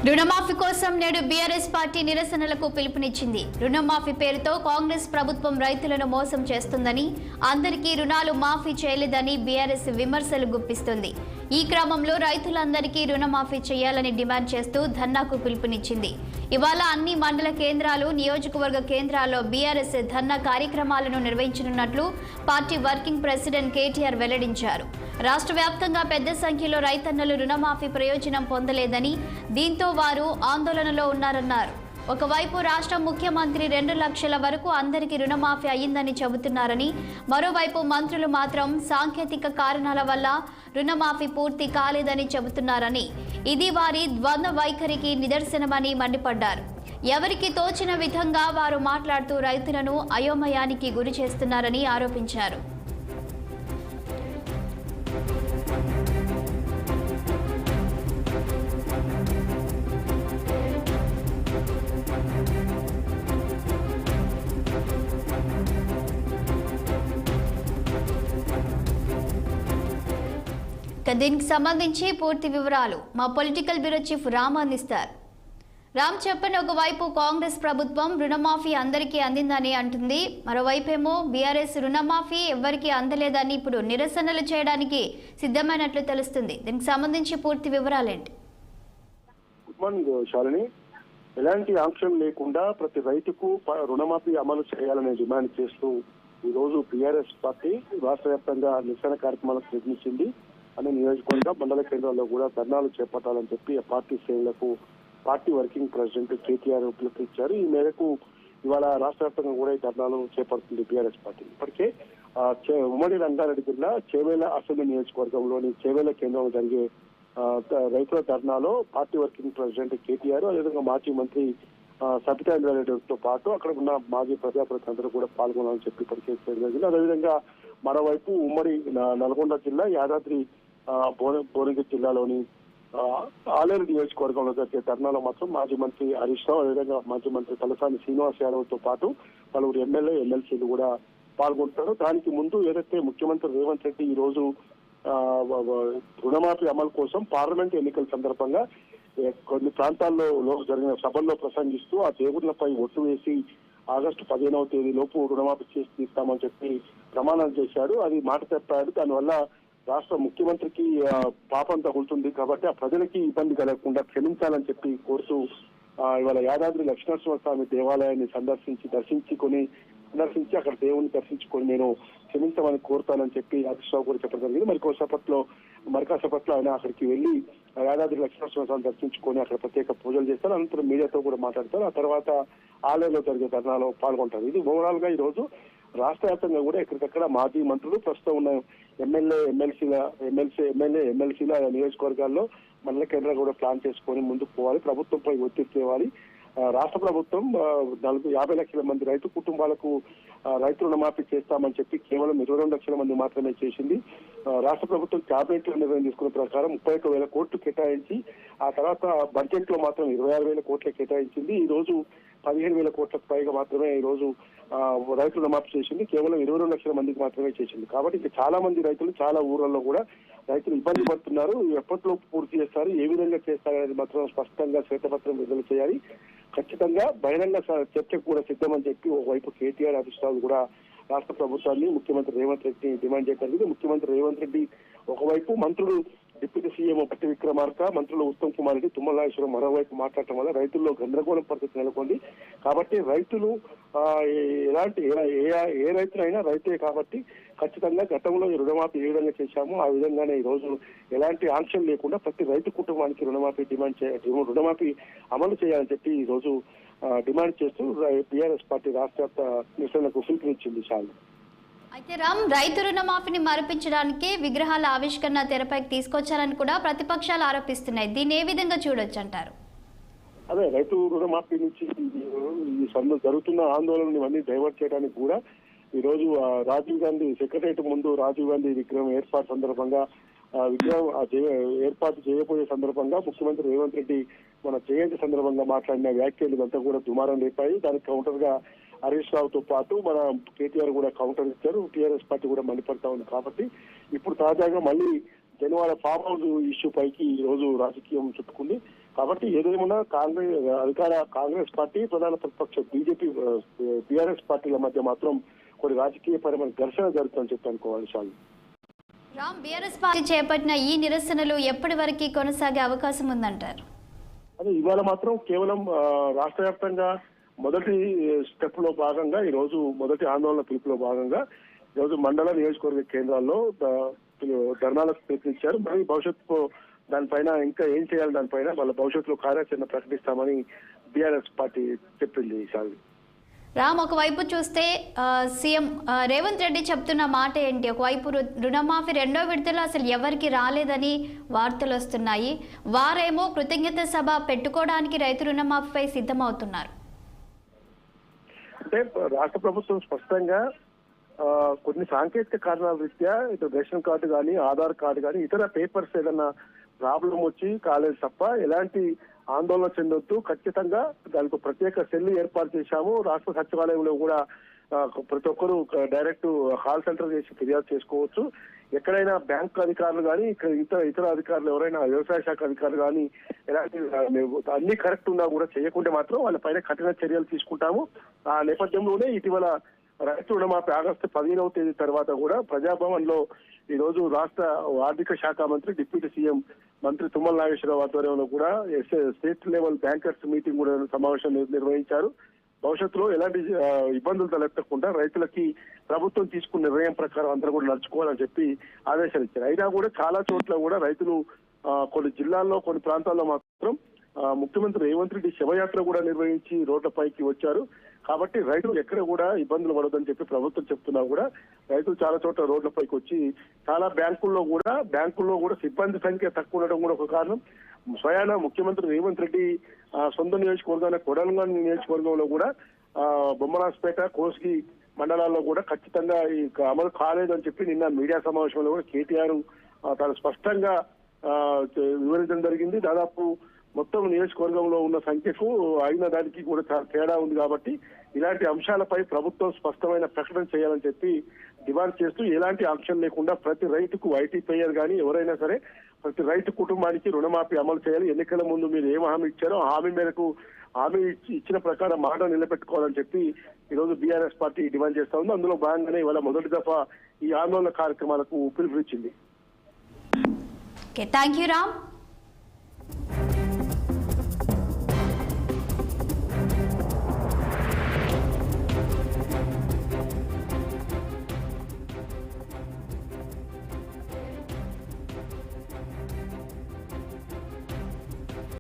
రుణమాఫీ కోసం నేడు బీఆర్ఎస్ పార్టీ నిరసనలకు పిలుపునిచ్చింది. రుణమాఫీ పేరుతో కాంగ్రెస్ ప్రభుత్వం రైతులను మోసం చేస్తుందని, అందరికీ రుణాలు మాఫీ చేయలేదని బీఆర్ఎస్ విమర్శలు గుప్పిస్తుంది. ఈ క్రమంలో రైతులందరికీ రుణమాఫీ చేయాలని డిమాండ్ చేస్తూ ధర్నాకు పిలుపునిచ్చింది. ఇవాళ అన్ని మండల కేంద్రాలు, నియోజకవర్గ కేంద్రాల్లో బీఆర్ఎస్ ధర్నా కార్యక్రమాలను నిర్వహించనున్నట్లు పార్టీ వర్కింగ్ ప్రెసిడెంట్ కేటీఆర్ వెల్లడించారు. రాష్ట్ర వ్యాప్తంగా పెద్ద సంఖ్యలో రైతన్నలు రుణమాఫీ ప్రయోజనం పొందలేదని, దీంతో వారు ఆందోళనలో ఉన్నారన్నారు. ఒకవైపు రాష్ట్ర ముఖ్యమంత్రి 2 లక్షల వరకు అందరికీ రుణమాఫీ అయ్యిందని చెబుతున్నారని, మరోవైపు మంత్రులు మాత్రం సాంకేతిక కారణాల వల్ల రుణమాఫీ పూర్తి కాలేదని చెబుతున్నారని, ఇది వారి ద్వంద్వ వైఖరికి నిదర్శనమని మండిపడ్డారు. ఎవరికి తోచిన విధంగా వారు మాట్లాడుతూ రైతులను అయోమయానికి గురి చేస్తున్నారని ఆరోపించారు. దీనికి సంబంధించి పూర్తి వివరాలు మా పొలిటికల్ బ్యూరో చీఫ్ రామ్ అందిస్తారు. రామ్, చెప్పండి. ఒకవైపు కాంగ్రెస్ ప్రభుత్వం రుణమాఫీ అందరికీ అందిందని అంటుంది, మరోవైపేమో బీఆర్ఎస్ రుణమాఫీ ఎవరికీ అందలేదని ఇప్పుడు నిరసనలు చేయడానికి సిద్ధమైనట్లు తెలుస్తుంది. దీనికి సంబంధించి పూర్తి వివరాలేంటి? Good morning Shalini. ఎలాంటి ఆంక్షలు లేకుండా ప్రతి రైతుకు రుణమాఫీ అమలు చేయాలనే డిమాండ్ చేస్తూ ఈ రోజు బీఆర్ఎస్ పార్టీ రాష్ట్ర వ్యాప్తంగా నిరసన కార్యక్రమాలకు నిర్మించింది. అన్ని నియోజకవర్గ మండల కేంద్రాల్లో కూడా ధర్నాలు చేపట్టాలని చెప్పి ఆ పార్టీ శ్రేణులకు పార్టీ వర్కింగ్ ప్రెసిడెంట్ కేటీఆర్ పిలుపునిచ్చారు. ఈ మేరకు ఇవాళ రాష్ట్ర వ్యాప్తంగా కూడా ఈ ధర్నాలు చేపడుతుంది బీఆర్ఎస్ పార్టీ. ఇప్పటికే ఉమ్మడి రంగారెడ్డి జిల్లా చేవేళ్ల అసెంబ్లీ నియోజకవర్గంలోని చేవేళ్ల కేంద్రంలో జరిగే రైతుల ధర్నాలో పార్టీ వర్కింగ్ ప్రెసిడెంట్ కేటీఆర్, అదేవిధంగా మాజీ మంత్రి సబితా ఇంద్రారెడ్డితో పాటు అక్కడ ఉన్న మాజీ ప్రజాప్రతినిధులు కూడా పాల్గొనాలని చెప్పి ఇప్పటికే జరిగింది. అదేవిధంగా మరోవైపు ఉమ్మడి నల్గొండ జిల్లా యాదాద్రి భువనగిరి జిల్లాలోని ఆలేరు నియోజకవర్గంలో జరిగే ధర్నాలో మాత్రం మాజీ మంత్రి హరీష్ రావు, అదేవిధంగా మాజీ మంత్రి తలసాని శ్రీనివాస్ యాదవ్ తో పాటు పలువురు ఎమ్మెల్యే ఎమ్మెల్సీలు కూడా పాల్గొంటారు. దానికి ముందు ఏదైతే ముఖ్యమంత్రి రేవంత్ రెడ్డి ఈ రోజు రుణమాఫీ అమలు కోసం పార్లమెంట్ ఎన్నికల సందర్భంగా కొన్ని ప్రాంతాల్లో జరిగిన సభల్లో ప్రసంగిస్తూ ఆ దేవుళ్లపై ఒట్టు వేసి ఆగస్టు 15వ తేదీ లోపు రుణమాఫీ చేసి తీస్తామని చెప్పి ప్రమాణాలు చేశారు. అది మాట తప్పాడు. దానివల్ల రాష్ట్ర ముఖ్యమంత్రికి పాపం తగులుతుంది కాబట్టి ఆ ప్రజలకి ఇబ్బంది కలగకుండా క్షమించాలని చెప్పి కోరుతూ ఇవాళ యాదాద్రి లక్ష్మీనరసింహస్వామి దేవాలయాన్ని దర్శించి అక్కడ దేవుని దర్శించుకొని నేను క్షమించమని కోరుతానని చెప్పి హరీష్ రావు కూడా చెప్పడం జరిగింది. మరికాసేపట్లో ఆయన అక్కడికి వెళ్లి యాదాద్రి లక్ష్మీనరసింహస్వామిని దర్శించుకొని అక్కడ ప్రత్యేక పూజలు చేస్తారు. అనంతరం మీడియాతో కూడా మాట్లాడతారు. ఆ తర్వాత ఆలయంలో జరిగే ధర్నాలో పాల్గొంటారు. ఇది ఓవరాల్ గా ఈ రోజు రాష్ట్ర వ్యాప్తంగా కూడా ఎక్కడికక్కడ మాజీ మంత్రులు, ప్రస్తుతం ఉన్న ఎమ్మెల్సీల నియోజకవర్గాల్లో మండల కేంద్రాలు కూడా ప్లాన్ చేసుకొని ముందుకు పోవాలి, ప్రభుత్వంపై ఒత్తిడి తేవాలి. రాష్ట్ర ప్రభుత్వం 50 లక్షల మంది రైతు కుటుంబాలకు రైతు రుణమాఫీ చేస్తామని చెప్పి కేవలం 22 లక్షల మంది మాత్రమే చేసింది. రాష్ట్ర ప్రభుత్వం క్యాబినెట్ లో నిర్ణయం తీసుకున్న ప్రకారం 31,000 కోట్లు కేటాయించి ఆ తర్వాత బడ్జెట్ లో మాత్రం 26,000 కోట్ల కేటాయించింది. ఈ రోజు 15,000 కోట్లకు పైగా మాత్రమే ఈ రోజు రైతు రుణమాఫీ చేసింది. కేవలం 22 లక్షల మందికి మాత్రమే చేసింది. కాబట్టి ఇంకా చాలా మంది రైతులు చాలా ఊర్లలో కూడా రైతులు ఇబ్బంది పడుతున్నారు. ఎప్పట్లో పూర్తి చేస్తారు, ఏ విధంగా చేస్తారనేది మాత్రం స్పష్టంగా శ్వేతపత్రం విడుదల చేయాలి. ఖచ్చితంగా బహిరంగ చర్చకు కూడా సిద్ధమని చెప్పి ఒకవైపు కేటీఆర్, హరీష్ రావు కూడా రాష్ట్ర ప్రభుత్వాన్ని, ముఖ్యమంత్రి రేవంత్ రెడ్డిని డిమాండ్ చేయగలిగింది. ముఖ్యమంత్రి రేవంత్ రెడ్డి ఒకవైపు మంత్రులు డిప్యూటీ సీఎం భట్టి విక్రమార్క, మంత్రులు ఉత్తమ్ కుమార్ రెడ్డి, తుమ్మల నాగేశ్వరరావు మరోవైపు మాట్లాడటం వల్ల రైతుల్లో గందరగోళం పరిస్థితి నెలకొంది. కాబట్టి రైతులు ఏ రైతులైనా రైతే కాబట్టి ఖచ్చితంగా గతంలో ఈ రుణమాఫీ ఏ విధంగా చేశామో ఆ విధంగానే ఈ రోజు ఎలాంటి ఆంక్షలు లేకుండా ప్రతి రైతు కుటుంబానికి రుణమాఫీ అమలు చేయాలని చెప్పి ఈ రోజు డిమాండ్ చేస్తూ టీఆర్ఎస్ పార్టీ రాష్ట్ర నిరసనకు పిలుపునిచ్చింది. చాలు. అయితే రామ్, రైతు రుణమాఫీని మరిపించడానికి విగ్రహాల ఆవిష్కరణ తెరపైకి తీసుకొచ్చారని కూడా ప్రతిపక్షాలు ఆరోపిస్తున్నాయి. దీన్ని ఏ విధంగా చూడొచ్చు అంటారు? అదే రైతు రుణమాఫీ నుంచి జరుగుతున్న ఆందోళనలు ఇవన్నీ డైవర్ట్ చేయడానికి కూడా ఈ రోజు రాజీవ్ గాంధీ సెక్రటరియట్ ముందు రాజీవ్ గాంధీ విగ్రహం ఏర్పాటు సందర్భంగా ఏర్పాటు చేయబోయే సందర్భంగా ముఖ్యమంత్రి రేవంత్ రెడ్డి మన జయంతి సందర్భంగా మాట్లాడిన వ్యాఖ్యలు అంతా కూడా దుమారం లేపాయి. దానికి కౌంటర్ గా హరీష్ రావుతో పాటు మన కేటీఆర్ కూడా కౌంటర్ ఇచ్చారు. టీఆర్ఎస్ పార్టీ కూడా మండిపడతా ఉంది. కాబట్టి ఇప్పుడు తాజాగా మళ్ళీ జనవాడ ఫామ్ హౌస్ ఇష్యూ పైకి ఈ రోజు రాజకీయం చుట్టుకుంది. కాబట్టి ఏదేమన్నా కాంగ్రెస్ పార్టీ ప్రధాన ప్రతిపక్ష బీజేపీ బీఆర్ఎస్ పార్టీల మధ్య మాత్రం కొన్ని రాజకీయపరమైన ఘర్షణ జరుగుతుందని చెప్పి అనుకోవాలి శాలిని. రామ్, బీఆర్ఎస్ పార్టీ చేపట్టిన ఈ నిరసనలు ఎప్పటి వరకు కొనసాగే అవకాశం ఉందంటారు? అదే ఇవాళ మాత్రం కేవలం రాష్ట్ర వ్యాప్తంగా మొదటి స్టెప్ లో భాగంగా ఈ రోజు మొదటి ఆందోళన పిలుపులో భాగంగా ఈ రోజు మండల నియోజకవర్గ కేంద్రాల్లో ధర్నాలకు పిలుపునిచ్చారు. మరి భవిష్యత్తు దానిపైన ఇంకా ఏం చేయాలి దానిపైన వాళ్ళ భవిష్యత్తులో కార్యాచరణ ప్రకటిస్తామని బీఆర్ఎస్ పార్టీ చెప్పింది. శాలిని, రామ్, ఒకవైపు చూస్తే సీఎం రేవంత్ రెడ్డి చెప్తున్న మాట ఏంటి? ఒకవైపు రుణమాఫీ రెండో విడతలో అసలు ఎవరికి రాలేదని వార్తలు వస్తున్నాయి. వారేమో కృతజ్ఞత సభ పెట్టుకోవడానికి రైతు రుణమాఫీపై సిద్ధమవుతున్నారు. అంటే రాష్ట్ర ప్రభుత్వం స్పష్టంగా కొన్ని సాంకేతిక కారణాల రీత్యా ఇటు రేషన్ కార్డు కానీ ఆధార్ కార్డు కానీ ఇతర పేపర్స్ ఏదన్నా ప్రాబ్లం వచ్చి కాలేదు తప్ప ఎలాంటి ఆందోళన చెందొద్దు. ఖచ్చితంగా దానికి ప్రత్యేక సెల్ ఏర్పాటు చేశాము. రాష్ట్ర సచివాలయంలో కూడా ప్రతి ఒక్కరూ డైరెక్ట్ కాల్ సెంటర్ చేసి ఫిర్యాదు చేసుకోవచ్చు. ఎక్కడైనా బ్యాంక్ అధికారులు కానీ ఇతర అధికారులు ఎవరైనా వ్యవసాయ శాఖ అధికారులు కానీ ఎలాంటి అన్ని కరెక్ట్ ఉన్నా కూడా చేయకుంటే మాత్రం వాళ్ళ పైన కఠిన చర్యలు తీసుకుంటాము. ఆ నేపథ్యంలోనే ఇటీవల రైతు రుణమాఫీ ఆగస్టు 15వ తేదీ తర్వాత కూడా ప్రజాభవన్ లో ఈ రోజు రాష్ట్ర ఆర్థిక శాఖ మంత్రి డిప్యూటీ సీఎం మంత్రి తుమ్మల నాగేశ్వరరావు ఆధ్వర్యంలో కూడా స్టేట్ లెవెల్ బ్యాంకర్స్ మీటింగ్ కూడా సమావేశం నిర్వహించారు. భవిష్యత్తులో ఎలాంటి ఇబ్బందులు తలెత్తకుండా రైతులకి ప్రభుత్వం తీసుకున్న నిర్ణయం ప్రకారం అందరూ కూడా నడుచుకోవాలని చెప్పి ఆదేశాలు ఇచ్చారు. అయినా కూడా చాలా చోట్ల కూడా రైతులు కొన్ని జిల్లాల్లో కొన్ని ప్రాంతాల్లో మాత్రం ముఖ్యమంత్రి రేవంత్ రెడ్డి శవయాత్ర కూడా నిర్వహించి రోడ్లపైకి వచ్చారు. కాబట్టి రైతులు ఎక్కడ కూడా ఇబ్బందులు పడొద్దని చెప్పి ప్రభుత్వం చెప్తున్నా కూడా రైతులు చాలా చోట్ల రోడ్లపైకి వచ్చి చాలా బ్యాంకుల్లో కూడా సిబ్బంది సంఖ్య తక్కువ ఉండడం కూడా ఒక కారణం. స్వయాన ముఖ్యమంత్రి రేవంత్ రెడ్డి సొంత నియోజకవర్గాన్ని కొడంగల్ నియోజకవర్గంలో కూడా బొమ్మరాజపేట కోస్గి మండలాల్లో కూడా ఖచ్చితంగా ఈ అమలు కాలేదని చెప్పి నిన్న మీడియా సమావేశంలో కూడా కేటీఆర్ తాను స్పష్టంగా వివరించడం జరిగింది. దాదాపు మొత్తం నియోజకవర్గంలో ఉన్న సంఖ్యకు అయిన దానికి కూడా తేడా ఉంది. కాబట్టి ఇలాంటి అంశాలపై ప్రభుత్వం స్పష్టమైన ప్రకటన చేయాలని చెప్పి డిమాండ్ చేస్తూ ఎలాంటి ఆంక్షలు లేకుండా ప్రతి రైతుకు ఐటీ పేయర్ కానీ ఎవరైనా సరే ప్రతి రైతు కుటుంబానికి రుణమాఫీ అమలు చేయాలి. ఎన్నికల ముందు మీరు ఏం హామీ ఇచ్చారో హామీ మేరకు హామీ ఇచ్చిన ప్రకారం మాట నిలబెట్టుకోవాలని చెప్పి ఈ రోజు బీఆర్ఎస్ పార్టీ డిమాండ్ చేస్తా ఉంది. అందులో భాగంగానే ఇవాళ మొదటి దఫా ఈ ఆందోళన కార్యక్రమాలకు పిలుపునిచ్చింది. Thank you Ram.